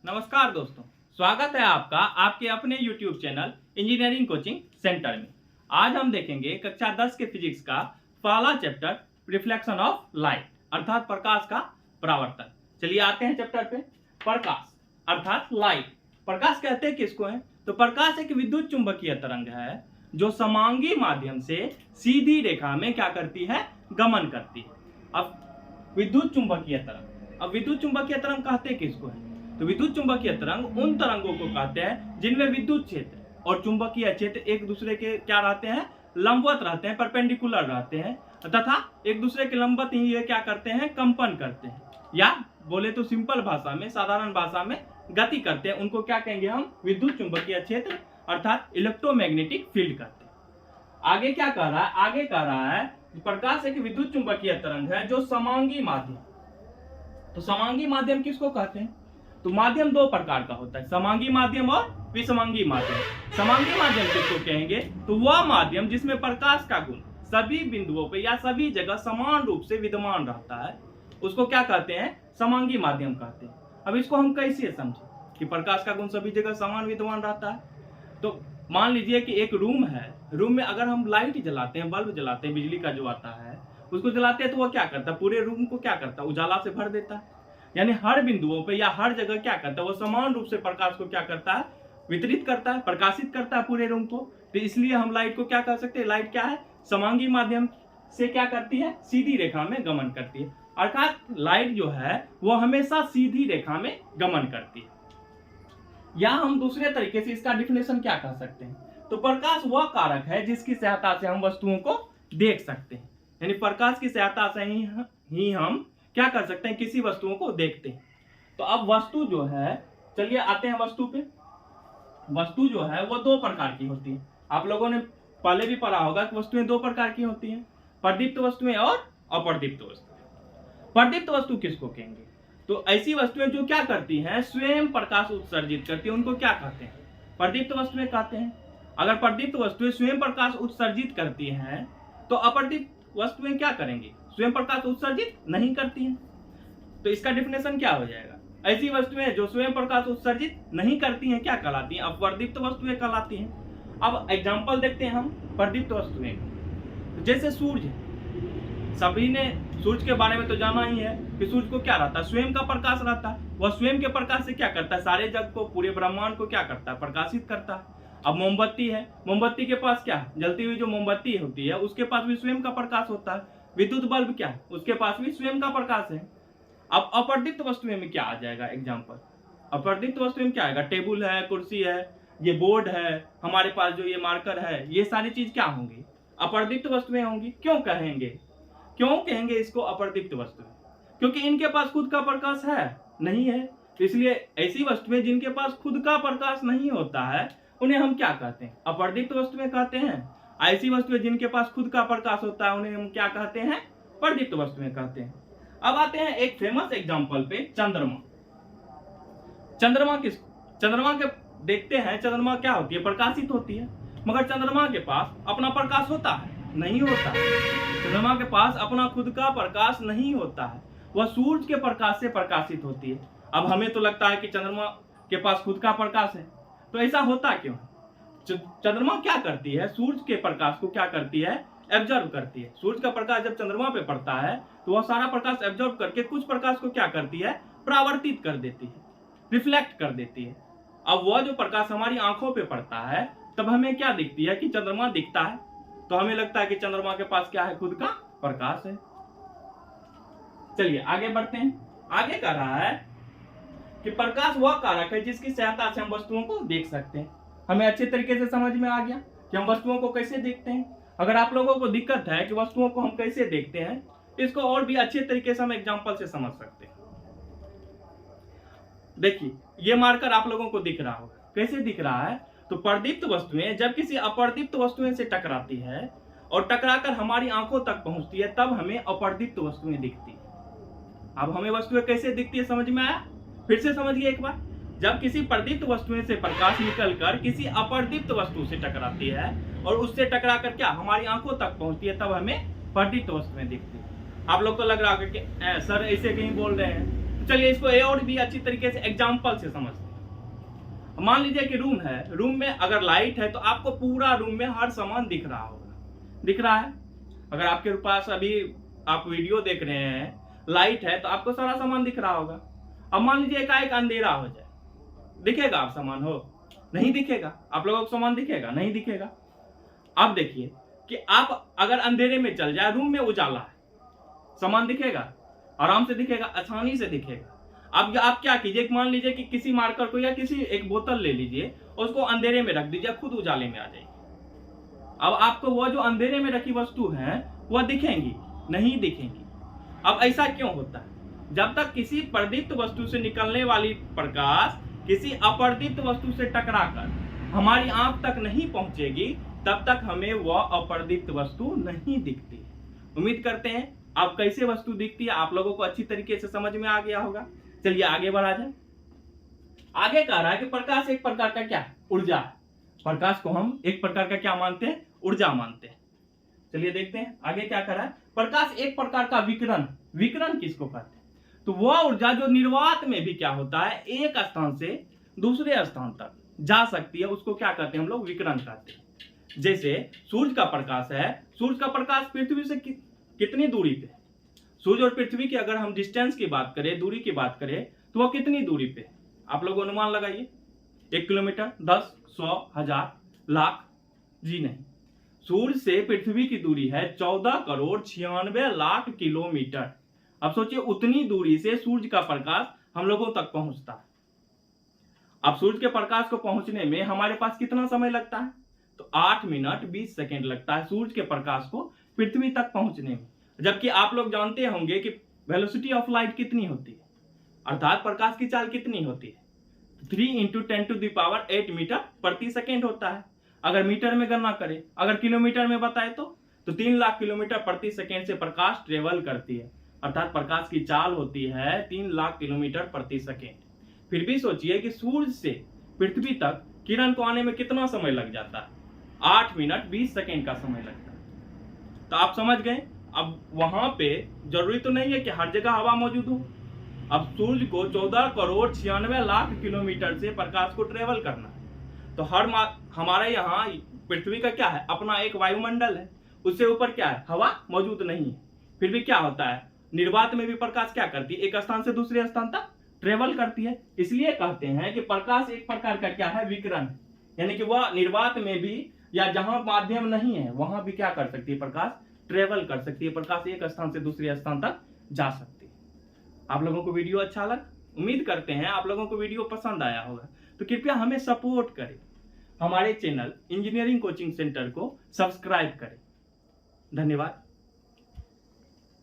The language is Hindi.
नमस्कार दोस्तों, स्वागत है आपका आपके अपने YouTube channel engineering coaching centre में। आज हम देखेंगे कक्षा 10 के फिजिक्स का पहला चैप्टर रिफ्लेक्शन ऑफ लाइट अर्थात प्रकाश का परावर्तन। चलिए आते हैं चैप्टर पे। प्रकाश अर्थात लाइट। प्रकाश कहते हैं किसको है? तो प्रकाश एक विद्युत चुंबकीय तरंग है जो समांगी माध्यम से सीधी रेखा में क्या करती है? गमन करती है। अब विद्युत चुंबकीय तरंग कहते हैं किसको है? तो विद्युत चुंबकीय तरंग उन तरंगों को कहते हैं जिनमें विद्युत क्षेत्र और चुंबकीय क्षेत्र एक दूसरे के क्या रहते हैं? लंबवत रहते हैं, परपेंडिकुलर रहते हैं तथा एक दूसरे के लंबवत ही ये क्या करते हैं? कंपन करते हैं, या बोले तो सिंपल भाषा में, साधारण भाषा में गति करते हैं। उनको क्या कहेंगे हम? विद्युत चुंबकीय क्षेत्र अर्थात इलेक्ट्रोमैग्नेटिक फील्ड कहते हैं। आगे क्या कह रहा है? आगे कह रहा है प्रकाश एक विद्युत चुंबकीय तरंग है जो समांगी माध्यम। तो समांगी माध्यम किसको कहते हैं? तो माध्यम दो प्रकार का होता है, समांगी माध्यम और विसमांगी माध्यम। समांगी माध्यम किसको कहेंगे? तो वह माध्यम जिसमें प्रकाश का गुण सभी बिंदुओं पे या सभी जगह समान रूप से विद्यमान रहता है, उसको क्या कहते हैं? समांगी माध्यम कहते हैं। अब इसको हम कैसे समझे कि प्रकाश का गुण सभी जगह समान विद्यमान रहता है? तो मान लीजिए कि एक रूम है, रूम में अगर हम लाइट जलाते हैं, बल्ब जलाते हैं, बिजली का जो आता है उसको जलाते हैं, तो वह क्या करता है? पूरे रूम को क्या करता है? उजाला से भर देता है। यानी हर बिंदुओं पे या हर जगह क्या करता है? वो समान रूप से प्रकाश को क्या करता है? वितरित करता है, प्रकाशित करता है पूरे रूम को। तो इसलिए हम लाइट को क्या कह सकते हैं? लाइट क्या है? समांगी माध्यम से क्या करती है? सीधी रेखा में गमन करती है। अर्थात लाइट जो है वो हमेशा सीधी रेखा में गमन करती है। या हम दूसरे तरीके से इसका डिफिनेशन क्या कह सकते हैं? तो प्रकाश वह कारक है जिसकी सहायता से हम वस्तुओं को देख सकते हैं। यानी प्रकाश की सहायता से ही हम क्या कर सकते हैं? किसी वस्तुओं को देखते हैं। तो अब वस्तु जो है, चलिए आते हैं वस्तु पे। वस्तु जो है वो दो प्रकार की होती है। आप लोगों ने पहले भी पढ़ा होगा कि वस्तुएं दो प्रकार की होती हैं, प्रदीप्त वस्तुएं और अप्रदीप्त वस्तुएं। प्रदीप्त वस्तु किसको कहेंगे? तो ऐसी वस्तुएं जो क्या करती हैं? स्वयं प्रकाश उत्सर्जित करती है, उनको क्या कहते हैं? प्रदीप्त वस्तुएं कहते हैं। अगर प्रदीप्त वस्तुएं स्वयं प्रकाश उत्सर्जित करती हैं तो अप्रदीप्त वस्तुएं क्या करेंगी? स्वयं प्रकाश उत्सर्जित नहीं करती हैं। तो इसका डिफिनेशन क्या हो जाएगा? ऐसी वस्तुएं जो स्वयं प्रकाश उत्सर्जित नहीं करती हैं क्या कहलाती हैं? अप्रदीप्त वस्तुएं कहलाती हैं। अब एग्जांपल देखते हैं हम प्रदीप्त वस्तुएं का। जैसे सूर्य, सभी ने सूर्य के बारे में तो जाना ही है कि सूर्य को क्या रहता है? स्वयं का प्रकाश रहता है। वह स्वयं के प्रकाश से क्या करता है? सारे जग को, पूरे ब्रह्मांड को क्या करता है? प्रकाशित करता है। अब मोमबत्ती है, मोमबत्ती के पास क्या है? जलती हुई जो मोमबत्ती होती है उसके पास भी स्वयं का प्रकाश होता है। विद्युत बल्ब क्या है? उसके पास भी स्वयं का प्रकाश है। अब अप्रदीप्त वस्तुएं में क्या आ जाएगा? एग्जांपल, अप्रदीप्त वस्तुएं में क्या आएगा? टेबल है, कुर्सी है, ये बोर्ड है, हमारे पास जो ये मार्कर है, ये सारी चीज क्या होंगी? अप्रदीप्त वस्तुएं होंगी। क्यों कहेंगे इसको अप्रदीप्त वस्तुएं? क्योंकि इनके पास खुद का प्रकाश है नहीं है। इसलिए ऐसी वस्तुएं जिनके पास खुद का प्रकाश नहीं होता है उन्हें हम क्या कहते हैं? अप्रदीप्त वस्तुएं कहते हैं। ऐसी वस्तुएं जिनके पास खुद का प्रकाश होता है उन्हें हम क्या कहते हैं? प्रदीप्त वस्तुएं कहते हैं। अब आते हैं एक फेमस एग्जांपल पे, चंद्रमा। चंद्रमा के देखते हैं, चंद्रमा क्या होती है? प्रकाशित होती है। मगर चंद्रमा के पास अपना प्रकाश होता है? नहीं होता है। चंद्रमा के पास अपना खुद का प्रकाश नहीं होता है, वह सूरज के प्रकाश से प्रकाशित होती है। अब हमें तो लगता है कि चंद्रमा के पास खुद का प्रकाश है, तो ऐसा होता क्यों? चंद्रमा क्या करती है? सूरज के प्रकाश को क्या करती है? एब्जॉर्ब करती है। सूरज का प्रकाश जब चंद्रमा पे पड़ता है तो वह सारा प्रकाश एब्जॉर्ब करके कुछ प्रकाश को क्या करती है? परावर्तित कर देती है, रिफ्लेक्ट कर देती है। अब वह जो प्रकाश हमारी आंखों पे पड़ता है तब हमें क्या दिखती है? कि चंद्रमा दिखता है। तो हमें लगता है कि चंद्रमा के पास क्या है? खुद का प्रकाश है। चलिए आगे बढ़ते हैं। आगे कह रहा है कि प्रकाश वह कारक है जिसकी सहायता से हम वस्तुओं को देख सकते हैं। हमें अच्छे तरीके से समझ में आ गया कि हम वस्तुओं को कैसे देखते हैं। अगर आप लोगों को दिक्कत है कि वस्तुओं को हम कैसे देखते हैं, इसको और भी अच्छे तरीके से हम एग्जांपल से समझ सकते हैं। देखिए ये मार्कर आप लोगों को दिख रहा होगा। कैसे दिख रहा है? तो प्रदीप्त वस्तुएं जब किसी अप्रदीप्त वस्तुएं से टकराती है और टकराकर हमारी आंखों तक पहुंचती है तब हमें अप्रदीप्त वस्तुएं दिखती है। अब हमें वस्तुएं कैसे दिखती है समझ में आया? फिर से समझिए एक बार। जब किसी प्रदीप्त वस्तुएं से प्रकाश निकलकर किसी अप्रदीप्त वस्तु से टकराती है और उससे टकराकर क्या हमारी आंखों तक पहुंचती है तब हमें प्रदीप्त वस्तुएं दिखती है। आप लोग को लग रहा होगा कि सर ऐसे कहीं बोल रहे हैं, चलिए इसको और भी अच्छी तरीके से एग्जाम्पल से समझते हैं। मान लीजिए कि रूम है, रूम में अगर लाइट है तो आपको पूरा रूम में हर सामान दिख रहा होगा, दिख रहा है। अगर आपके पास अभी आप वीडियो देख रहे हैं, लाइट है तो आपको सारा सामान दिख रहा होगा। अब मान लीजिए एकाएक अंधेरा हो जाए, दिखेगा आप सामान हो? नहीं दिखेगा। आप लोगों को सामान दिखेगा? नहीं दिखेगा। अब देखिए कि आप अगर अंधेरे में चल जाए, रूम में उजाला है, सामान दिखेगा? आराम से दिखेगा, आसानी से दिखेगा। अब आप क्या कीजिए, मान लीजिए कि किसी मार्कर को या किसी एक बोतल ले लीजिए, उसको अंधेरे में रख दीजिए, खुद उजाले में आ जाएगी। अब आपको वो जो अंधेरे में रखी वस्तु है वह दिखेंगी? नहीं दिखेंगी। अब ऐसा क्यों होता है? जब तक किसी प्रदीप्त वस्तु से निकलने वाली प्रकाश किसी अप्रदीप्त वस्तु से टकराकर हमारी आंख तक नहीं पहुंचेगी, तब तक हमें वह अप्रदीप्त वस्तु नहीं दिखती। उम्मीद करते हैं आप कैसे वस्तु दिखती है आप लोगों को अच्छी तरीके से समझ में आ गया होगा। चलिए आगे बढ़ा जाए। आगे कह रहा है कि प्रकाश एक प्रकार का क्या ऊर्जा है। प्रकाश को हम एक प्रकार का क्या मानते हैं? ऊर्जा मानते हैं। चलिए देखते हैं आगे क्या कर रहा है। प्रकाश एक प्रकार का विकिरण, विकिरण किसको कहते हैं? तो वह ऊर्जा जो निर्वात में भी क्या होता है, एक स्थान से दूसरे स्थान तक जा सकती है, उसको क्या कहते हैं हम लोग? विकिरण कहते हैं। जैसे सूर्य का प्रकाश है, सूर्य का प्रकाश पृथ्वी से कितनी दूरी पे? सूर्य और पृथ्वी की अगर हम डिस्टेंस की बात करें, दूरी की बात करें, तो वह कितनी दूरी पे? आप लोग अनुमान लगाइए। 1 किलोमीटर, 10, 100, 1000, लाख? जी नहीं। सूर्य से पृथ्वी की दूरी है 14 करोड़ 96 लाख किलोमीटर। अब सोचिए उतनी दूरी से सूर्य का प्रकाश हम लोगों तक पहुंचता है। अब सूर्य के प्रकाश को पहुंचने में हमारे पास कितना समय लगता है? तो 8 मिनट 20 सेकेंड लगता है सूर्य के प्रकाश को पृथ्वी तक पहुंचने में। जबकि आप लोग जानते होंगे कि वेलोसिटी ऑफ लाइट कितनी होती है, अर्थात प्रकाश की चाल कितनी होती है? 3 × 10⁸ मीटर प्रति सेकेंड होता है। अगर मीटर में गणना करें, अगर किलोमीटर में बताए तो 3 लाख किलोमीटर प्रति सेकेंड से प्रकाश ट्रेवल करती है, अर्थात प्रकाश की चाल होती है 3 लाख किलोमीटर प्रति सेकेंड। फिर भी सोचिए कि सूर्य से पृथ्वी तक किरण को आने में कितना समय लग जाता है? 8 मिनट 20 सेकेंड का समय लगता है। तो आप समझ गए। अब वहां पे जरूरी तो नहीं है कि हर जगह हवा मौजूद हो। अब सूर्य को 14 करोड़ 96 लाख किलोमीटर से प्रकाश को ट्रेवल करना है, तो हमारे यहाँ पृथ्वी का क्या है? अपना एक वायुमंडल है, उससे ऊपर क्या है? हवा मौजूद नहीं है। फिर भी क्या होता है, निर्वात में भी प्रकाश क्या करती है? एक स्थान से दूसरे स्थान तक ट्रेवल करती है। इसलिए कहते हैं कि प्रकाश एक प्रकार का क्या है? विकिरण। यानी कि वह निर्वात में भी या जहां माध्यम नहीं है वहां भी क्या कर सकती है? प्रकाश ट्रेवल कर सकती है। प्रकाश एक स्थान से दूसरे स्थान तक जा सकती है। आप लोगों को वीडियो अच्छा लगा? उम्मीद करते हैं आप लोगों को वीडियो पसंद आया होगा। तो कृपया हमें सपोर्ट करें, हमारे चैनल इंजीनियरिंग कोचिंग सेंटर को सब्सक्राइब करें। धन्यवाद।